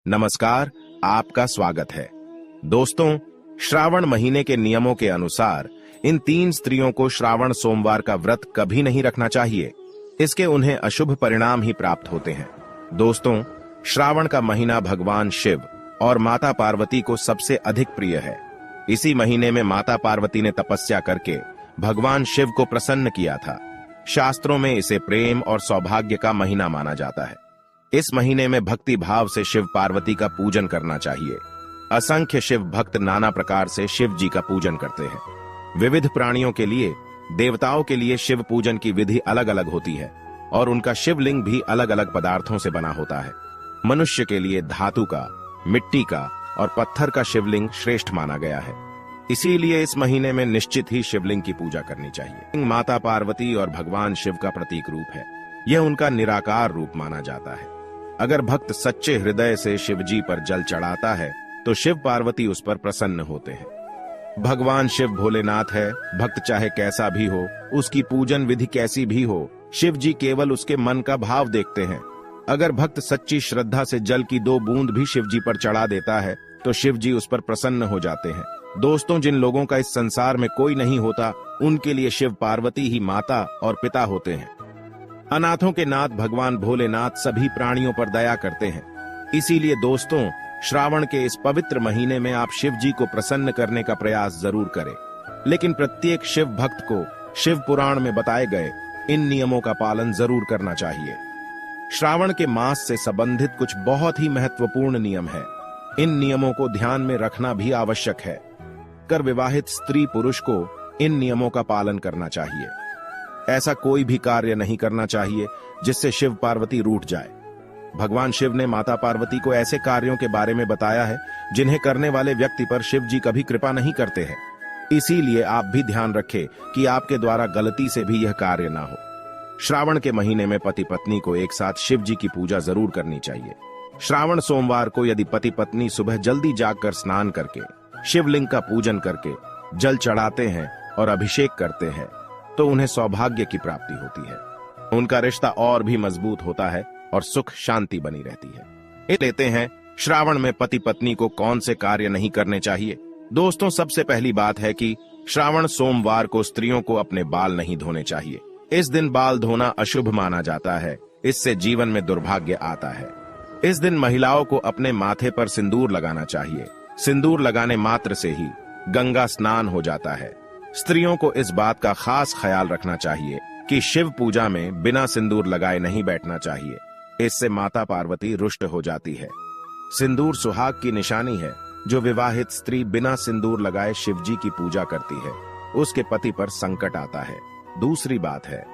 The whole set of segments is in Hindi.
नमस्कार, आपका स्वागत है। दोस्तों, श्रावण महीने के नियमों के अनुसार इन 3 स्त्रियों को श्रावण सोमवार का व्रत कभी नहीं रखना चाहिए। इसके उन्हें अशुभ परिणाम ही प्राप्त होते हैं। दोस्तों, श्रावण का महीना भगवान शिव और माता पार्वती को सबसे अधिक प्रिय है। इसी महीने में माता पार्वती ने तपस्या करके भगवान शिव को प्रसन्न किया था। शास्त्रों में इसे प्रेम और सौभाग्य का महीना माना जाता है। इस महीने में भक्ति भाव से शिव पार्वती का पूजन करना चाहिए। असंख्य शिव भक्त नाना प्रकार से शिव जी का पूजन करते हैं। विविध प्राणियों के लिए, देवताओं के लिए शिव पूजन की विधि अलग अलग होती है और उनका शिवलिंग भी अलग अलग पदार्थों से बना होता है। मनुष्य के लिए धातु का, मिट्टी का और पत्थर का शिवलिंग श्रेष्ठ माना गया है। इसीलिए इस महीने में निश्चित ही शिवलिंग की पूजा करनी चाहिए। माता पार्वती और भगवान शिव का प्रतीक रूप है। यह उनका निराकार रूप माना जाता है। अगर भक्त सच्चे हृदय से शिव जी पर जल चढ़ाता है तो शिव पार्वती उस पर प्रसन्न होते हैं। भगवान शिव भोलेनाथ है। भक्त चाहे कैसा भी हो, उसकी पूजन विधि कैसी भी हो, शिव जी केवल उसके मन का भाव देखते हैं। अगर भक्त सच्ची श्रद्धा से जल की 2 बूंद भी शिव जी पर चढ़ा देता है तो शिव जी उस पर प्रसन्न हो जाते हैं। दोस्तों, जिन लोगों का इस संसार में कोई नहीं होता, उनके लिए शिव पार्वती ही माता और पिता होते हैं। अनाथों के नाथ भगवान भोलेनाथ सभी प्राणियों पर दया करते हैं। इसीलिए दोस्तों, श्रावण के इस पवित्र महीने में आप शिव जी को प्रसन्न करने का प्रयास जरूर करें। लेकिन प्रत्येक शिव भक्त को शिव पुराण में बताए गए इन नियमों का पालन जरूर करना चाहिए। श्रावण के मास से संबंधित कुछ बहुत ही महत्वपूर्ण नियम है। इन नियमों को ध्यान में रखना भी आवश्यक है। कर विवाहित स्त्री पुरुष को इन नियमों का पालन करना चाहिए। ऐसा कोई भी कार्य नहीं करना चाहिए जिससे शिव पार्वती रूठ जाए। भगवान शिव ने माता पार्वती को ऐसे कार्यों के बारे में बताया है जिन्हें करने वाले व्यक्ति पर शिव जी कभी कृपा नहीं करते हैं। इसीलिए आप भी ध्यान रखें कि आपके द्वारा गलती से भी यह कार्य ना हो। श्रावण के महीने में पति पत्नी को एक साथ शिव जी की पूजा जरूर करनी चाहिए। श्रावण सोमवार को यदि पति पत्नी सुबह जल्दी जागकर स्नान करके शिवलिंग का पूजन करके जल चढ़ाते हैं और अभिषेक करते हैं तो उन्हें सौभाग्य की प्राप्ति होती है। उनका रिश्ता और भी मजबूत होता है और सुख शांति बनी रहती है। लेते हैं श्रावण में पति पत्नी को कौन से कार्य नहीं करने चाहिए। दोस्तों, सबसे पहली बात है कि श्रावण सोमवार को स्त्रियों को अपने बाल नहीं धोने चाहिए। इस दिन बाल धोना अशुभ माना जाता है। इससे जीवन में दुर्भाग्य आता है। इस दिन महिलाओं को अपने माथे पर सिंदूर लगाना चाहिए। सिंदूर लगाने मात्र से ही गंगा स्नान हो जाता है। स्त्रियों को इस बात का खास ख्याल रखना चाहिए कि शिव पूजा में बिना सिंदूर लगाए नहीं बैठना चाहिए। इससे माता पार्वती रुष्ट हो जाती है। सिंदूर सुहाग की निशानी है। जो विवाहित स्त्री बिना सिंदूर लगाए शिव जी की पूजा करती है, उसके पति पर संकट आता है। दूसरी बात है,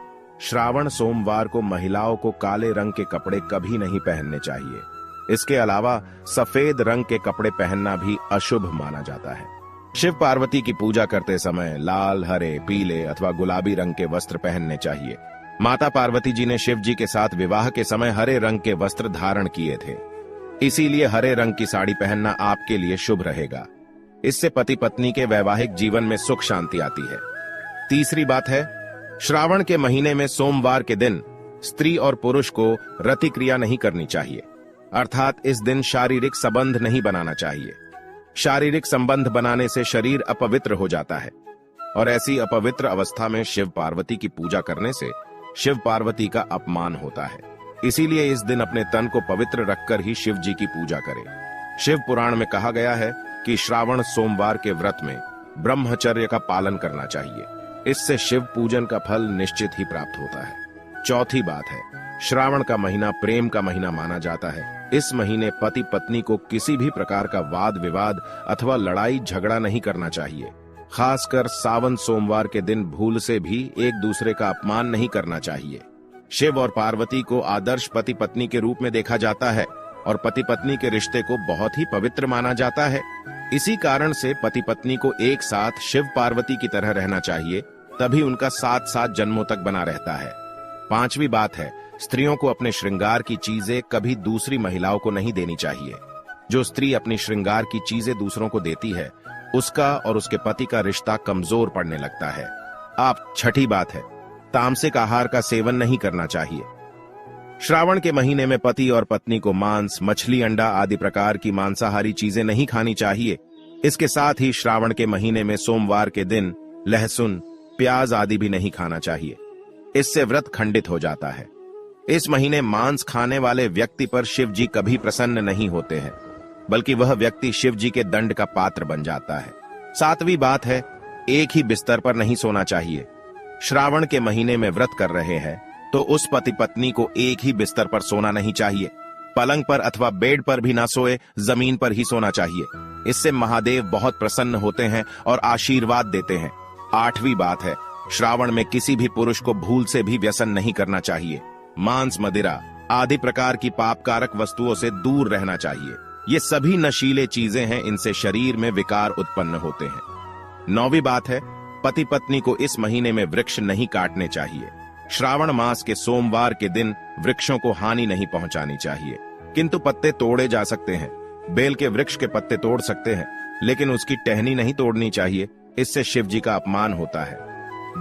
श्रावण सोमवार को महिलाओं को काले रंग के कपड़े कभी नहीं पहनने चाहिए। इसके अलावा सफेद रंग के कपड़े पहनना भी अशुभ माना जाता है। शिव पार्वती की पूजा करते समय लाल, हरे, पीले अथवा गुलाबी रंग के वस्त्र पहनने चाहिए। माता पार्वती जी ने शिव जी के साथ विवाह के समय हरे रंग के वस्त्र धारण किए थे। इसीलिए हरे रंग की साड़ी पहनना आपके लिए शुभ रहेगा। इससे पति पत्नी के वैवाहिक जीवन में सुख शांति आती है। तीसरी बात है, श्रावण के महीने में सोमवार के दिन स्त्री और पुरुष को रति क्रिया नहीं करनी चाहिए। अर्थात इस दिन शारीरिक संबंध नहीं बनाना चाहिए। शारीरिक संबंध बनाने से शरीर अपवित्र हो जाता है और ऐसी अपवित्र अवस्था में शिव पार्वती की पूजा करने से शिव पार्वती का अपमान होता है। इसीलिए इस दिन अपने तन को पवित्र रखकर ही शिव जी की पूजा करें। शिव पुराण में कहा गया है कि श्रावण सोमवार के व्रत में ब्रह्मचर्य का पालन करना चाहिए। इससे शिव पूजन का फल निश्चित ही प्राप्त होता है। चौथी बात है, श्रावण का महीना प्रेम का महीना माना जाता है। इस महीने पति पत्नी को किसी भी प्रकार का वाद विवाद अथवा लड़ाई झगड़ा नहीं करना चाहिए। खासकर सावन सोमवार के दिन भूल से भी एक दूसरे का अपमान नहीं करना चाहिए। शिव और पार्वती को आदर्श पति पत्नी के रूप में देखा जाता है और पति पत्नी के रिश्ते को बहुत ही पवित्र माना जाता है। इसी कारण से पति पत्नी को एक साथ शिव पार्वती की तरह रहना चाहिए, तभी उनका साथ साथ जन्मों तक बना रहता है। पांचवी बात है, स्त्रियों को अपने श्रृंगार की चीजें कभी दूसरी महिलाओं को नहीं देनी चाहिए। जो स्त्री अपनी श्रृंगार की चीजें दूसरों को देती है, उसका और उसके पति का रिश्ता कमजोर पड़ने लगता है। छठी बात है, तामसिक आहार का सेवन नहीं करना चाहिए। श्रावण के महीने में पति और पत्नी को मांस, मछली, अंडा आदि प्रकार की मांसाहारी चीजें नहीं खानी चाहिए। इसके साथ ही श्रावण के महीने में सोमवार के दिन लहसुन, प्याज आदि भी नहीं खाना चाहिए। इससे व्रत खंडित हो जाता है। इस महीने मांस खाने वाले व्यक्ति पर शिव जी कभी प्रसन्न नहीं होते हैं, बल्कि वह व्यक्ति शिव जी के दंड का पात्र बन जाता है। 7वीं बात है, एक ही बिस्तर पर नहीं सोना चाहिए। श्रावण के महीने में व्रत कर रहे हैं तो उस पति पत्नी को एक ही बिस्तर पर सोना नहीं चाहिए। पलंग पर अथवा बेड पर भी ना सोए, जमीन पर ही सोना चाहिए। इससे महादेव बहुत प्रसन्न होते हैं और आशीर्वाद देते हैं। 8वीं बात है, श्रावण में किसी भी पुरुष को भूल से भी व्यसन नहीं करना चाहिए। मांस, मदिरा आदि प्रकार की पापकारक वस्तुओं से दूर रहना चाहिए। ये सभी नशीले चीजें हैं, इनसे शरीर में विकार उत्पन्न होते हैं। 9वीं बात है, पति पत्नी को इस महीने में वृक्ष नहीं काटने चाहिए। श्रावण मास के सोमवार के दिन वृक्षों को हानि नहीं पहुंचानी चाहिए, किंतु पत्ते तोड़े जा सकते हैं। बेल के वृक्ष के पत्ते तोड़ सकते हैं, लेकिन उसकी टहनी नहीं तोड़नी चाहिए, इससे शिव जी का अपमान होता है।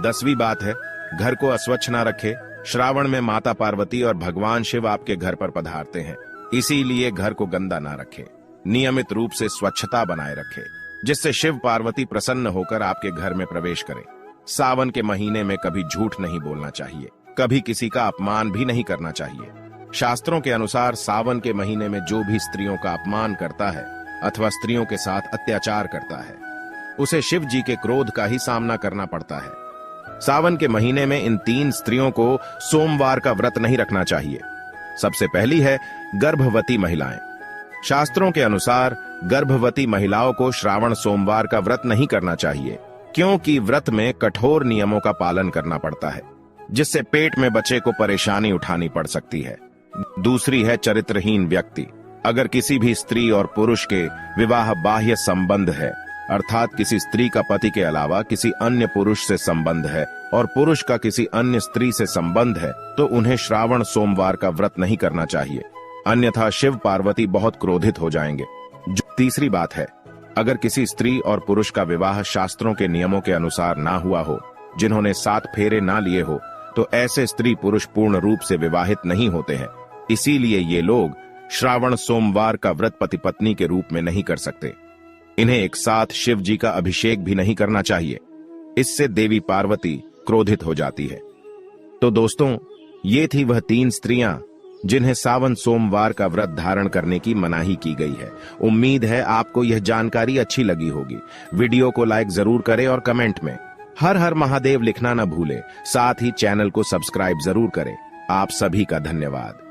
10वीं बात है, घर को अस्वच्छ ना रखे। श्रावण में माता पार्वती और भगवान शिव आपके घर पर पधारते हैं, इसीलिए घर को गंदा ना रखे। नियमित रूप से स्वच्छता बनाए रखे, जिससे शिव पार्वती प्रसन्न होकर आपके घर में प्रवेश करें। सावन के महीने में कभी झूठ नहीं बोलना चाहिए, कभी किसी का अपमान भी नहीं करना चाहिए। शास्त्रों के अनुसार सावन के महीने में जो भी स्त्रियों का अपमान करता है अथवा स्त्रियों के साथ अत्याचार करता है, उसे शिव जी के क्रोध का ही सामना करना पड़ता है। सावन के महीने में इन 3 स्त्रियों को सोमवार का व्रत नहीं रखना चाहिए। सबसे पहली है गर्भवती महिलाएं। शास्त्रों के अनुसार गर्भवती महिलाओं को श्रावण सोमवार का व्रत नहीं करना चाहिए, क्योंकि व्रत में कठोर नियमों का पालन करना पड़ता है, जिससे पेट में बच्चे को परेशानी उठानी पड़ सकती है। दूसरी है चरित्रहीन व्यक्ति। अगर किसी भी स्त्री और पुरुष के विवाह बाह्य संबंध है, अर्थात किसी स्त्री का पति के अलावा किसी अन्य पुरुष से संबंध है और पुरुष का किसी अन्य स्त्री से संबंध है, तो उन्हें श्रावण सोमवार का व्रत नहीं करना चाहिए, अन्यथा शिव पार्वती बहुत क्रोधित हो जाएंगे। तीसरी बात है, अगर किसी स्त्री और पुरुष का विवाह शास्त्रों के नियमों के अनुसार ना हुआ हो, जिन्होंने 7 फेरे ना लिए हो, तो ऐसे स्त्री पुरुष पूर्ण रूप से विवाहित नहीं होते हैं। इसीलिए ये लोग श्रावण सोमवार का व्रत पति पत्नी के रूप में नहीं कर सकते। इन्हें एक साथ शिव जी का अभिषेक भी नहीं करना चाहिए, इससे देवी पार्वती क्रोधित हो जाती है। तो दोस्तों, ये थी वह 3 स्त्रियां जिन्हें सावन सोमवार का व्रत धारण करने की मनाही की गई है। उम्मीद है आपको यह जानकारी अच्छी लगी होगी। वीडियो को लाइक जरूर करें और कमेंट में हर हर महादेव लिखना न भूलें। साथ ही चैनल को सब्सक्राइब जरूर करें। आप सभी का धन्यवाद।